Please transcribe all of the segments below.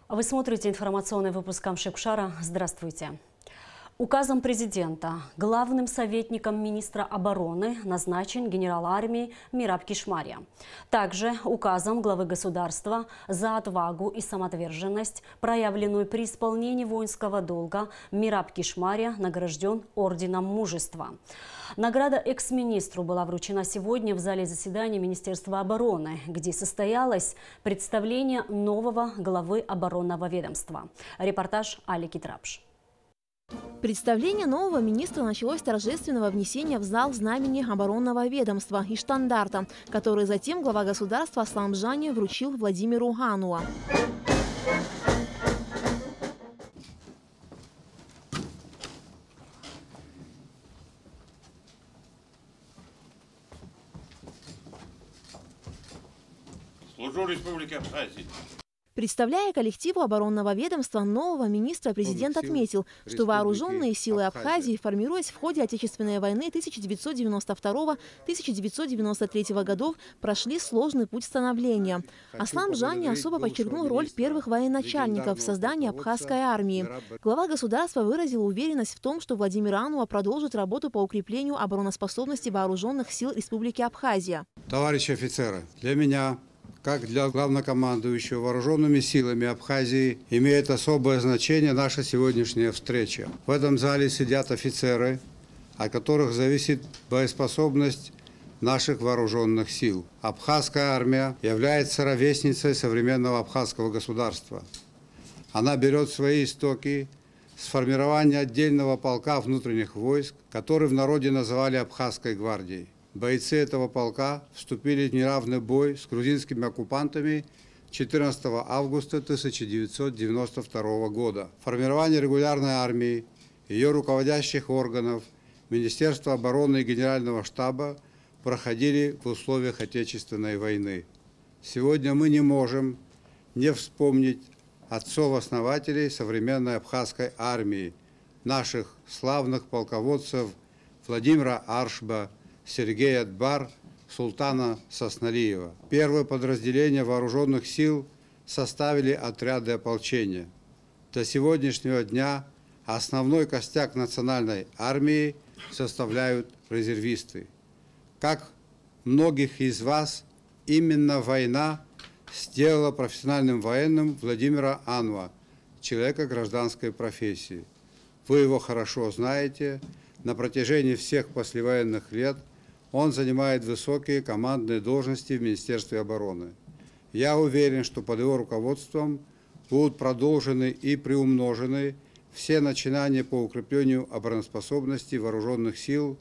Вы смотрите информационный выпуск Амшикшара. Здравствуйте. Указом президента главным советником министра обороны назначен генерал армии Мираб Кишмария. Также указом главы государства за отвагу и самоотверженность, проявленную при исполнении воинского долга, Мираб Кишмария награжден орденом мужества. Награда экс-министру была вручена сегодня в зале заседания Министерства обороны, где состоялось представление нового главы оборонного ведомства. Репортаж Али Китрапш. Представление нового министра началось с торжественного внесения в зал знамени оборонного ведомства и штандарта, который затем глава государства Аслам Жани вручил Владимиру Ануа. Служу Республике Абхазии. Представляя коллективу оборонного ведомства нового министра, президент отметил, что вооруженные силы Абхазии, формируясь в ходе Отечественной войны 1992-1993 годов, прошли сложный путь становления. Аслам Жани особо подчеркнул роль первых военачальников в создании абхазской армии. Глава государства выразил уверенность в том, что Владимир Ануа продолжит работу по укреплению обороноспособности вооруженных сил Республики Абхазия. Товарищи офицеры, для меня, как для главнокомандующего вооруженными силами Абхазии, имеет особое значение наша сегодняшняя встреча. В этом зале сидят офицеры, от которых зависит боеспособность наших вооруженных сил. Абхазская армия является ровесницей современного абхазского государства. Она берет свои истоки с формирования отдельного полка внутренних войск, который в народе называли Абхазской гвардией. Бойцы этого полка вступили в неравный бой с грузинскими оккупантами 14 августа 1992 года. Формирование регулярной армии, ее руководящих органов, Министерства обороны и Генерального штаба проходили в условиях Отечественной войны. Сегодня мы не можем не вспомнить отцов-основателей современной абхазской армии, наших славных полководцев Владимира Аршба, Сергея Дбар, Султана Сосналиева. Первое подразделение вооруженных сил составили отряды ополчения. До сегодняшнего дня основной костяк национальной армии составляют резервисты. Как многих из вас, именно война сделала профессиональным военным Владимира Ануа, человека гражданской профессии. Вы его хорошо знаете. На протяжении всех послевоенных лет он занимает высокие командные должности в Министерстве обороны. Я уверен, что под его руководством будут продолжены и приумножены все начинания по укреплению обороноспособности вооруженных сил,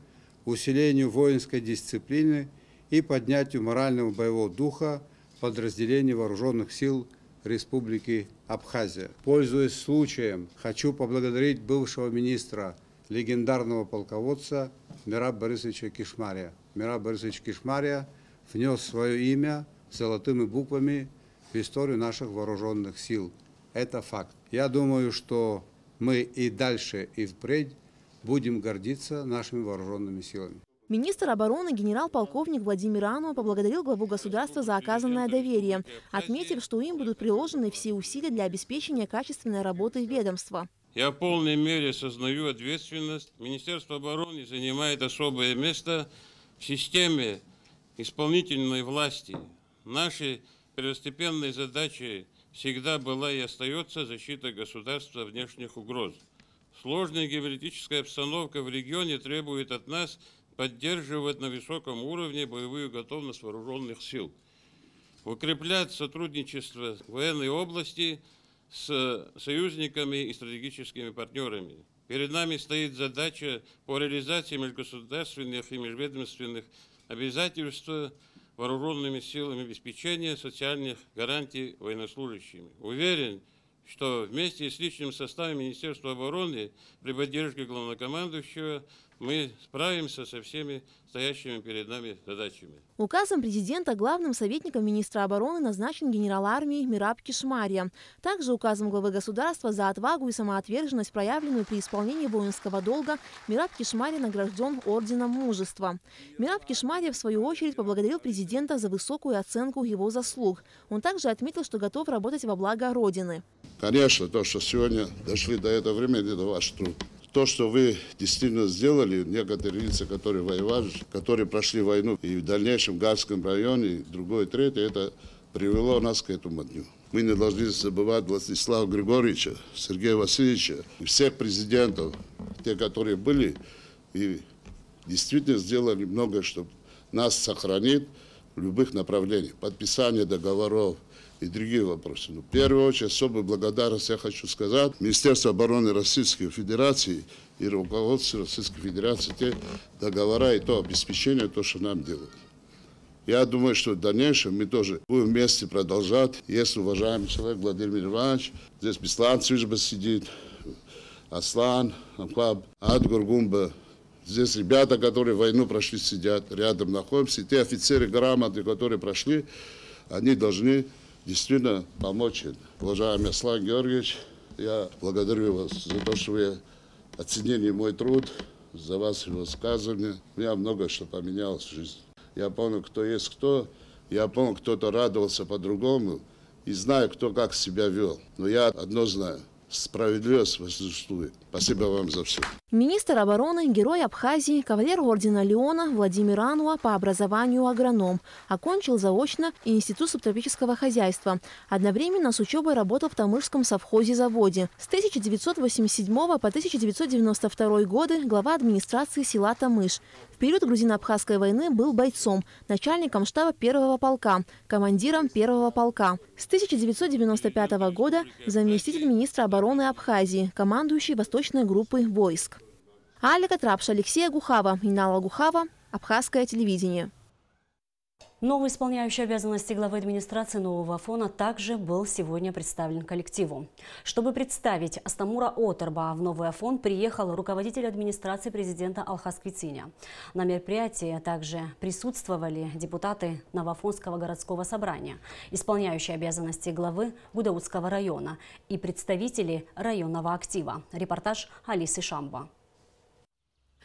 усилению воинской дисциплины и поднятию морального боевого духа подразделений вооруженных сил Республики Абхазия. Пользуясь случаем, хочу поблагодарить бывшего министра, легендарного полководца Мираба Борисовича Кишмария. Мираб Борисович Кишмария внес свое имя золотыми буквами в историю наших вооруженных сил. Это факт. Я думаю, что мы и дальше, и впредь будем гордиться нашими вооруженными силами. Министр обороны генерал-полковник Владимир Ануа поблагодарил главу государства за оказанное доверие, отметив, что им будут приложены все усилия для обеспечения качественной работы ведомства. Я в полной мере осознаю ответственность. Министерство обороны занимает особое место в системе исполнительной власти. Нашей первостепенной задачей всегда была и остается защита государства от внешних угроз. Сложная геополитическая обстановка в регионе требует от нас поддерживать на высоком уровне боевую готовность вооруженных сил, укреплять сотрудничество в военной области с союзниками и стратегическими партнерами. Перед нами стоит задача по реализации межгосударственных и межведомственных обязательств вооруженными силами обеспечения социальных гарантий военнослужащими. Уверен, что вместе с личным составом Министерства обороны при поддержке главнокомандующего мы справимся со всеми стоящими перед нами задачами. Указом президента главным советником министра обороны назначен генерал армии Мираб Кишмария. Также указом главы государства за отвагу и самоотверженность, проявленную при исполнении воинского долга, Мираб Кишмария награжден орденом мужества. Мираб Кишмария, в свою очередь, поблагодарил президента за высокую оценку его заслуг. Он также отметил, что готов работать во благо Родины. Конечно, то, что сегодня дошли до этого времени, это ваш труд. То, что вы действительно сделали, некоторые лица, которые воевали, которые прошли войну и в дальнейшем в Гальском районе, и другое, третье, это привело нас к этому дню. Мы не должны забывать Владислава Григорьевича, Сергея Васильевича, и всех президентов, те, которые были, и действительно сделали многое, чтобы нас сохранить в любых направлениях. Подписание договоров и другие вопросы. Но в первую очередь особую благодарность я хочу сказать Министерству обороны Российской Федерации и руководству Российской Федерации, те договора и то обеспечение, то, что нам делают. Я думаю, что в дальнейшем мы тоже будем вместе продолжать. Есть уважаемый человек Владимир Иванович, здесь Беслан Цюжба сидит, Аслан, Амхаб, Адгургумба. Здесь ребята, которые войну прошли, сидят, рядом находимся. И те офицеры грамотные, которые прошли, они должны действительно помочь. Уважаемый Аслан Георгиевич, я благодарю вас за то, что вы оценили мой труд, за вас его высказывания. У меня много что поменялось в жизни. Я понял, кто есть кто. Я понял, кто-то радовался по-другому. И знаю, кто как себя вел. Но я одно знаю. Справедливость восторжествует. Спасибо вам за все. Министр обороны, герой Абхазии, кавалер ордена Леона Владимир Ануа по образованию агроном. Окончил заочно Институт субтропического хозяйства. Одновременно с учебой работал в Тамышском совхозе-заводе. С 1987 по 1992 годы глава администрации села Тамыш. В период грузино-абхазской войны был бойцом, начальником штаба 1-го полка, командиром 1-го полка. С 1995 года заместитель министра обороны Абхазии, командующий восточной группой войск. Алика Трапша, Алексея Гухава, Инала Гухава, Абхазское телевидение. Новый исполняющий обязанности главы администрации Нового Афона также был сегодня представлен коллективу. Чтобы представить Астамура Отерба в Новый Афон, приехал руководитель администрации президента Алхас Квициня. На мероприятии также присутствовали депутаты Новоафонского городского собрания, исполняющие обязанности главы Гудаутского района и представители районного актива. Репортаж Алисы Шамба.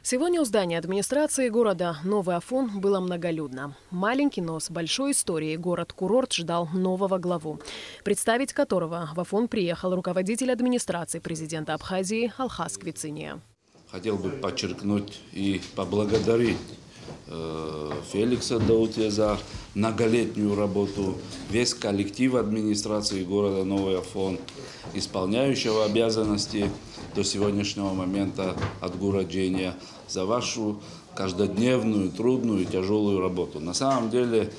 Сегодня у здания администрации города Новый Афон было многолюдно. Маленький, но с большой историей город-курорт ждал нового главу, представить которого в Афон приехал руководитель администрации президента Абхазии Алхас Квициня. Хотел бы подчеркнуть и поблагодарить Феликса Даутия за многолетнюю работу, весь коллектив администрации города Новый Афон, исполняющего обязанности до сегодняшнего момента отгороджения, за вашу каждодневную, трудную, тяжелую работу. На самом деле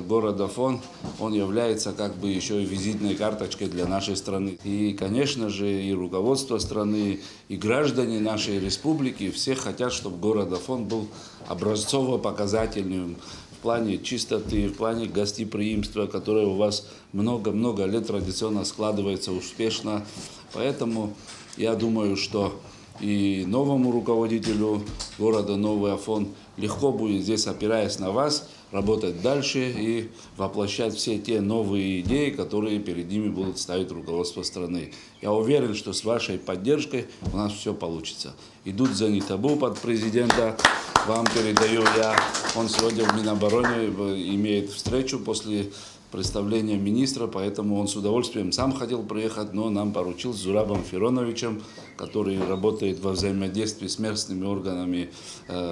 город Афон, он является как бы еще и визитной карточкой для нашей страны. И, конечно же, и руководство страны, и граждане нашей республики все хотят, чтобы город Афон был образцово-показательным в плане чистоты, в плане гостеприимства, которое у вас много-много лет традиционно складывается успешно. Поэтому я думаю, что и новому руководителю города Новый Афон легко будет здесь, опираясь на вас, работать дальше и воплощать все те новые идеи, которые перед ними будут ставить руководство страны. Я уверен, что с вашей поддержкой у нас все получится. Идут за Нитабу под президента, вам передаю я. Он сегодня в Минобороне имеет встречу после представления министра, поэтому он с удовольствием сам хотел приехать, но нам поручил с Зурабом Фероновичем, который работает во взаимодействии с местными органами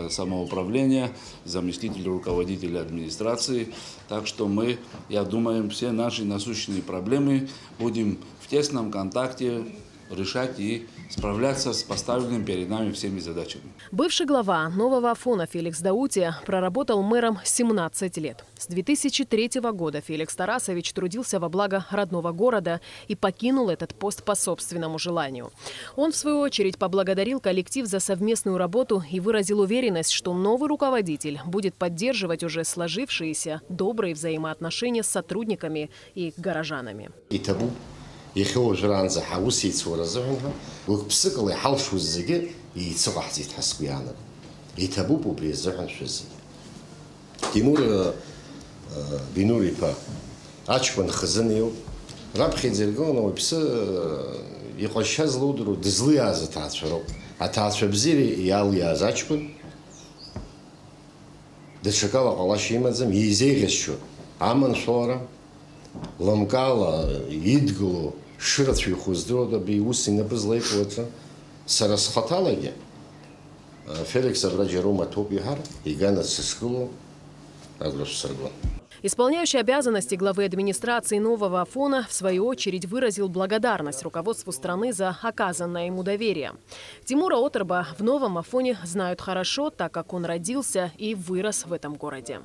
самоуправления, заместитель руководителя администрации. Так что мы, я думаю, все наши насущные проблемы будем в тесном контакте решать и справляться с поставленными перед нами всеми задачами. Бывший глава Нового Афона Феликс Даутия проработал мэром 17 лет. С 2003 года Феликс Тарасович трудился во благо родного города и покинул этот пост по собственному желанию. Он, в свою очередь, поблагодарил коллектив за совместную работу и выразил уверенность, что новый руководитель будет поддерживать уже сложившиеся добрые взаимоотношения с сотрудниками и горожанами. يخوج رانزا حوسي تصور زعمها وكبسق لي حلش وزجي يتصقح زيت حسكو يعني يتبوبو بريزعن شزي تيمور بنوري با اشبن خزنيو رابخي زرقون وبس يقش هزلودرو دزلي از تاعشرو اتاعش بزيري يالي از اشبن دشكالا قلاشي مزم يزيغشو امن شورا لمقالا يدغلو шират вихуздро да би усина безлейкота сарас хаталаге. Феликс Абраджерума Топихар и Ганат Сискулу Агросаргон. Исполняющий обязанности главы администрации нового Афона в свою очередь выразил благодарность руководству страны за оказанное ему доверие. Тимура Оторба в новом Афоне знают хорошо, так как он родился и вырос в этом городе.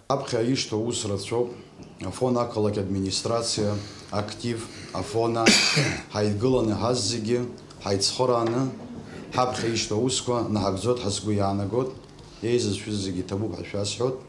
Афона колок администрация актив Афона хайдгуланы газзиги хайдсхораны хабхи что усква нахагзот хасгуяна год езис физики табу хашасхот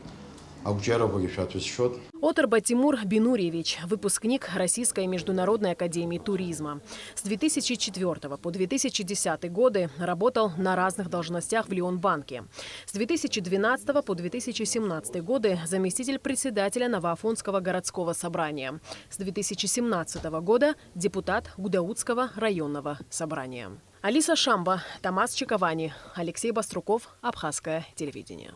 аучерабу гишатусхот. Оторба Тимур Бинурьевич, выпускник Российской международной академии туризма. С 2004 по 2010 годы работал на разных должностях в Лионбанке. С 2012 по 2017 годы заместитель председателя Новоафонского городского собрания. С 2017 года депутат Гудаутского районного собрания. Алиса Шамба, Тамас Чиковани, Алексей Баструков, Абхазское телевидение.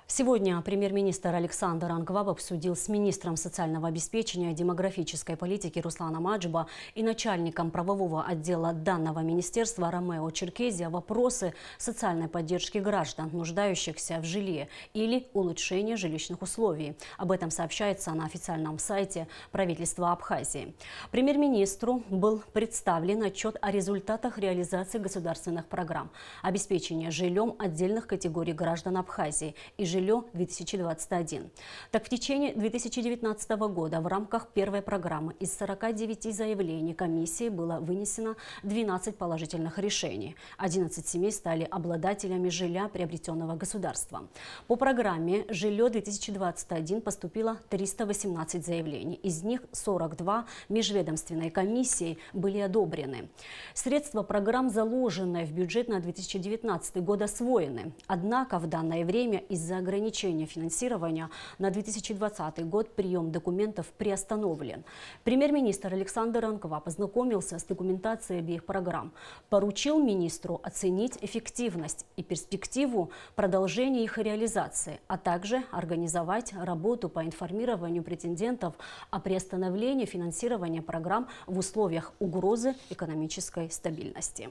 Сегодня премьер-министр Александр Ангваб обсудил с министром социального обеспечения и демографической политики Русланом Аджба и начальником правового отдела данного министерства Ромео Черкезия вопросы социальной поддержки граждан, нуждающихся в жилье или улучшения жилищных условий. Об этом сообщается на официальном сайте правительства Абхазии. Премьер-министру был представлен отчет о результатах реализации государственных программ обеспечения жильем отдельных категорий граждан Абхазии и жилье 2021. Так, в течение 2019 года в рамках первой программы из 49 заявлений комиссии было вынесено 12 положительных решений. 11 семей стали обладателями жилья, приобретенного государством. По программе «Жилье-2021» поступило 318 заявлений. Из них 42 межведомственной комиссией были одобрены. Средства программ, заложенные в бюджет на 2019 год, освоены. Однако в данное время из-за ограничения финансирования на 2020 год прием документов приостановлен. Премьер-министр Александр Ангваб познакомился с документацией обеих программ, поручил министру оценить эффективность и перспективу продолжения их реализации, а также организовать работу по информированию претендентов о приостановлении финансирования программ в условиях угрозы экономической стабильности.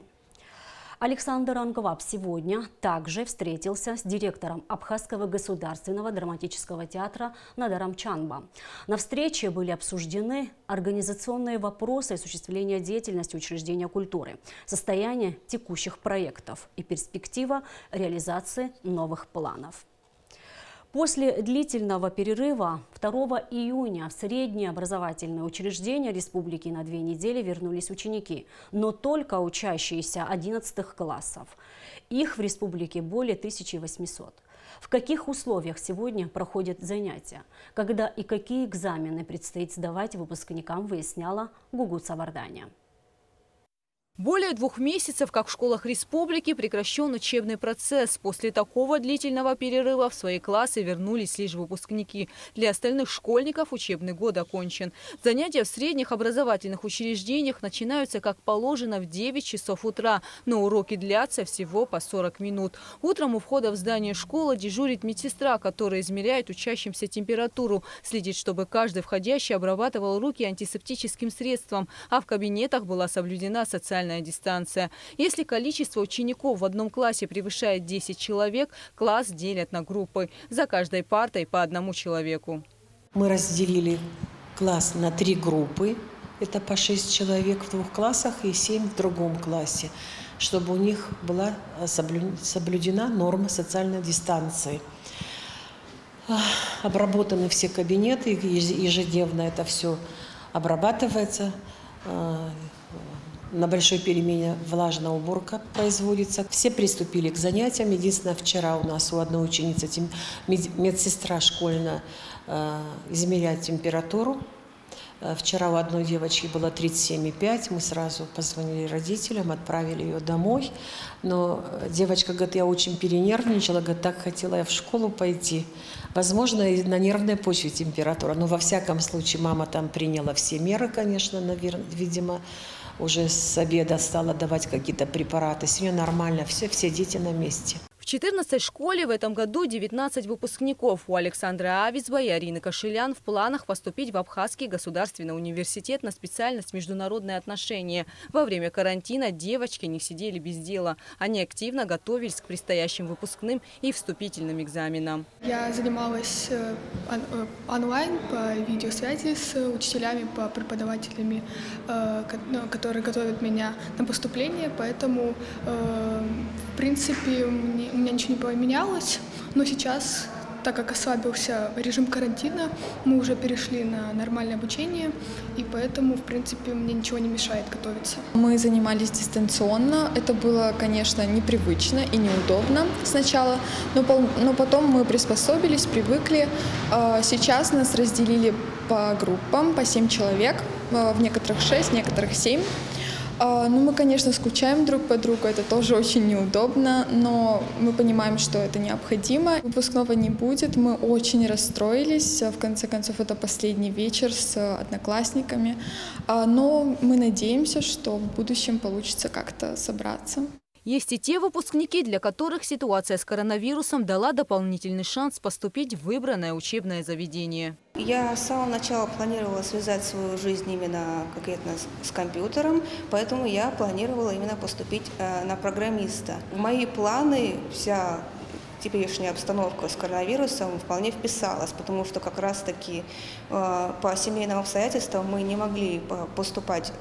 Александр Ангваб сегодня также встретился с директором Абхазского государственного драматического театра Надаром Чанба. На встрече были обсуждены организационные вопросы осуществления деятельности учреждения культуры, состояние текущих проектов и перспектива реализации новых планов. После длительного перерыва 2 июня в средние образовательные учреждения республики на 2 недели вернулись ученики, но только учащиеся 11 классов. Их в республике более 1800. В каких условиях сегодня проходят занятия, когда и какие экзамены предстоит сдавать выпускникам, выясняла Гугут Саварданя. Более 2 месяцев, как в школах республики, прекращен учебный процесс. После такого длительного перерыва в свои классы вернулись лишь выпускники. Для остальных школьников учебный год окончен. Занятия в средних образовательных учреждениях начинаются, как положено, в 9 часов утра, но уроки длятся всего по 40 минут. Утром у входа в здание школы дежурит медсестра, которая измеряет учащимся температуру, следит, чтобы каждый входящий обрабатывал руки антисептическим средством, а в кабинетах была соблюдена социальная дистанция. Если количество учеников в одном классе превышает 10 человек, класс делят на группы. За каждой партой по 1 человеку. Мы разделили класс на 3 группы. Это по 6 человек в 2 классах и 7 в другом классе, чтобы у них была соблюдена норма социальной дистанции. Обработаны все кабинеты, ежедневно это все обрабатывается. На большой перемене влажная уборка производится. Все приступили к занятиям. Единственное, вчера у нас у одной ученицы медсестра школьная измеряет температуру. Вчера у одной девочки было 37,5. Мы сразу позвонили родителям, отправили ее домой. Но девочка говорит, я очень перенервничала, говорит, так хотела я в школу пойти. Возможно, и на нервной почве температура. Но во всяком случае мама там приняла все меры, конечно, видимо. Уже с обеда стала давать какие-то препараты. Сегодня нормально, все дети на месте. В 14-й школе в этом году 19 выпускников. У Александра Авицба и Арины Кашелян в планах поступить в Абхазский государственный университет на специальность международные отношения. Во время карантина девочки не сидели без дела. Они активно готовились к предстоящим выпускным и вступительным экзаменам. Я занималась онлайн по видеосвязи с учителями, по преподавателями, которые готовят меня на поступление, поэтому, в принципе, у меня ничего не поменялось, но сейчас, так как ослабился режим карантина, мы уже перешли на нормальное обучение, и поэтому, в принципе, мне ничего не мешает готовиться. Мы занимались дистанционно. Это было, конечно, непривычно и неудобно сначала, но потом мы приспособились, привыкли. Сейчас нас разделили по группам, по 7 человек, в некоторых 6, в некоторых 7. Мы, конечно, скучаем друг по другу, это тоже очень неудобно, но мы понимаем, что это необходимо. Выпускного не будет, мы очень расстроились, в конце концов, это последний вечер с одноклассниками, но мы надеемся, что в будущем получится как-то собраться. Есть и те выпускники, для которых ситуация с коронавирусом дала дополнительный шанс поступить в выбранное учебное заведение. Я с самого начала планировала связать свою жизнь именно конкретно с компьютером, поэтому я планировала именно поступить на программиста. В мои планы вся теперешняя обстановка с коронавирусом вполне вписалась, потому что как раз-таки по семейным обстоятельствам мы не могли поступать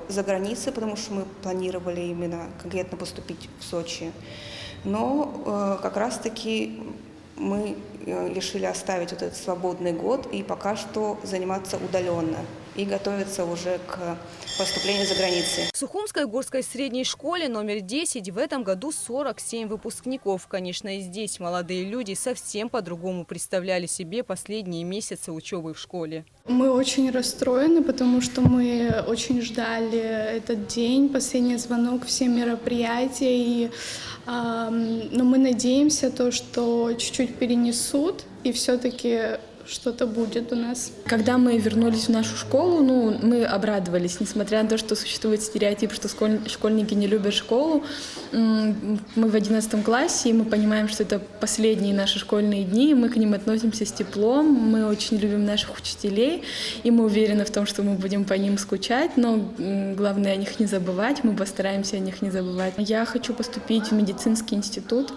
за границей, потому что мы планировали именно конкретно поступить в Сочи. Но как раз-таки мы решили оставить вот этот свободный год и пока что заниматься удаленно и готовиться уже к поступлению за границей. В Сухумской горской средней школе номер 10 в этом году 47 выпускников. Конечно, и здесь молодые люди совсем по-другому представляли себе последние месяцы учебы в школе. Мы очень расстроены, потому что мы очень ждали этот день, последний звонок, все мероприятия. Но мы надеемся, что чуть-чуть перенесут и все-таки что-то будет у нас. Когда мы вернулись в нашу школу, мы обрадовались, несмотря на то, что существует стереотип, что школьники не любят школу. Мы в 11 классе, и мы понимаем, что это последние наши школьные дни, мы к ним относимся с теплом, мы очень любим наших учителей, и мы уверены в том, что мы будем по ним скучать, но главное о них не забывать, мы постараемся о них не забывать. Я хочу поступить в медицинский институт,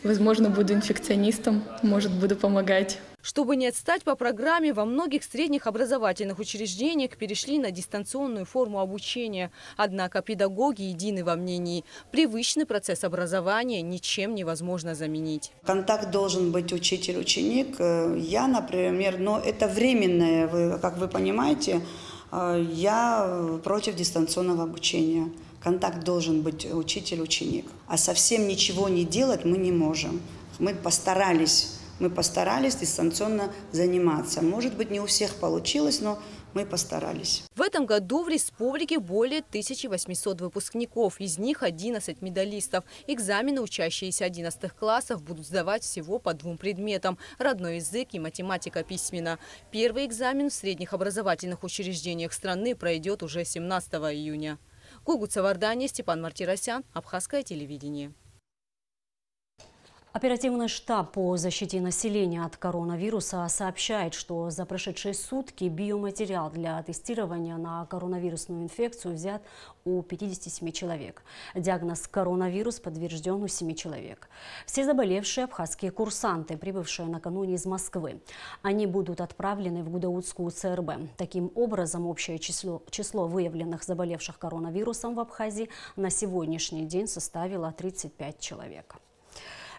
возможно, буду инфекционистом, может, буду помогать. Чтобы не отстать по программе, во многих средних образовательных учреждениях перешли на дистанционную форму обучения. Однако педагоги едины во мнении – привычный процесс образования ничем невозможно заменить. Контакт должен быть учитель-ученик. Я, например, но это временное, как вы понимаете, я против дистанционного обучения. Контакт должен быть учитель-ученик. А совсем ничего не делать мы не можем. Мы постарались дистанционно заниматься. Может быть, не у всех получилось, но мы постарались. В этом году в республике более 1800 выпускников, из них 11 медалистов. Экзамены учащиеся 11 классов будут сдавать всего по 2 предметам – родной язык и математика письменно. Первый экзамен в средних образовательных учреждениях страны пройдет уже 17 июня. Гугуца Вардания, Степан Мартиросян, Абхазское телевидение. Оперативный штаб по защите населения от коронавируса сообщает, что за прошедшие сутки биоматериал для тестирования на коронавирусную инфекцию взят у 57 человек. Диагноз коронавирус подтвержден у 7 человек. Все заболевшие абхазские курсанты, прибывшие накануне из Москвы. Они будут отправлены в Гудаутскую ЦРБ. Таким образом, общее число выявленных заболевших коронавирусом в Абхазии на сегодняшний день составило 35 человек.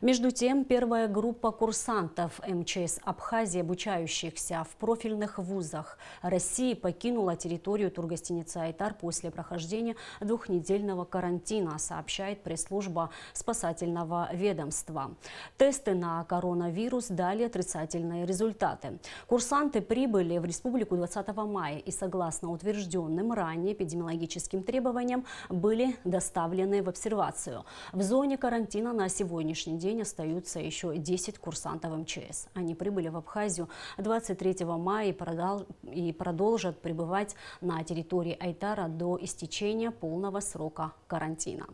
Между тем, первая группа курсантов МЧС Абхазии, обучающихся в профильных вузах России, покинула территорию тургостиницы «Айтар» после прохождения 2-недельного карантина, сообщает пресс-служба спасательного ведомства. Тесты на коронавирус дали отрицательные результаты. Курсанты прибыли в республику 20 мая и, согласно утвержденным ранее эпидемиологическим требованиям, были доставлены в обсервацию. В зоне карантина на сегодняшний день остаются еще 10 курсантов МЧС. Они прибыли в Абхазию 23 мая и продолжат пребывать на территории Айтара до истечения полного срока карантина.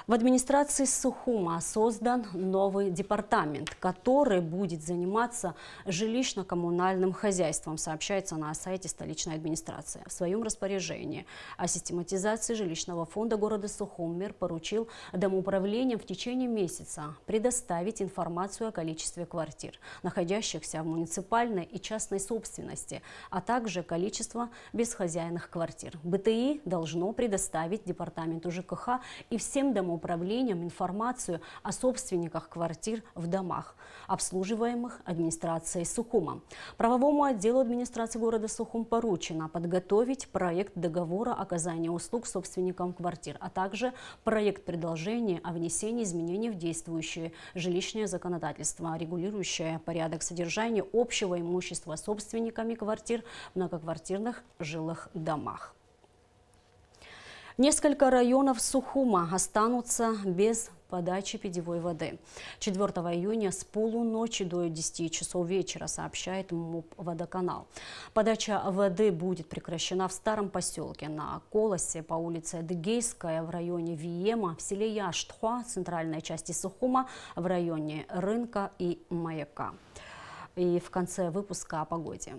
В администрации Сухума создан новый департамент, который будет заниматься жилищно-коммунальным хозяйством, сообщается на сайте столичной администрации. В своем распоряжении о систематизации жилищного фонда города Сухум мэр поручил домоуправлениям в течение месяца предоставить информацию о количестве квартир, находящихся в муниципальной и частной собственности, а также количество безхозяйных квартир. БТИ должно предоставить департаменту ЖКХ и всем домоуправлениям информацию о собственниках квартир в домах, обслуживаемых администрацией Сухума. Правовому отделу администрации города Сухум поручено подготовить проект договора оказания услуг собственникам квартир, а также проект предложения о внесении изменений в действующее жилищное законодательство, регулирующее порядок содержания общего имущества собственниками квартир в многоквартирных жилых домах. Несколько районов Сухума останутся без подачи питьевой воды. 4 июня с полуночи до 10 часов вечера, сообщает МУП «Водоканал». Подача воды будет прекращена в Старом поселке, на Колосе, по улице Адыгейская, в районе Виема, в селе Яштхуа, центральной части Сухума, в районе Рынка и Маяка. И в конце выпуска о погоде.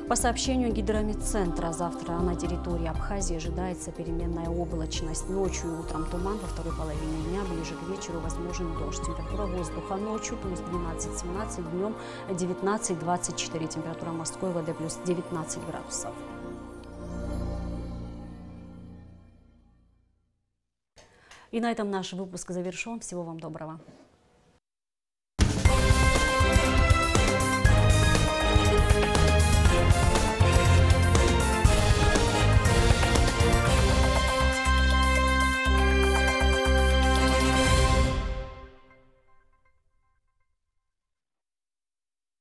По сообщению Гидрометцентра, завтра на территории Абхазии ожидается переменная облачность. Ночью и утром туман, во второй половине дня, ближе к вечеру возможен дождь. Температура воздуха ночью плюс 12-17, днем 19-24. Температура морской воды плюс 19 градусов. И на этом наш выпуск завершен. Всего вам доброго.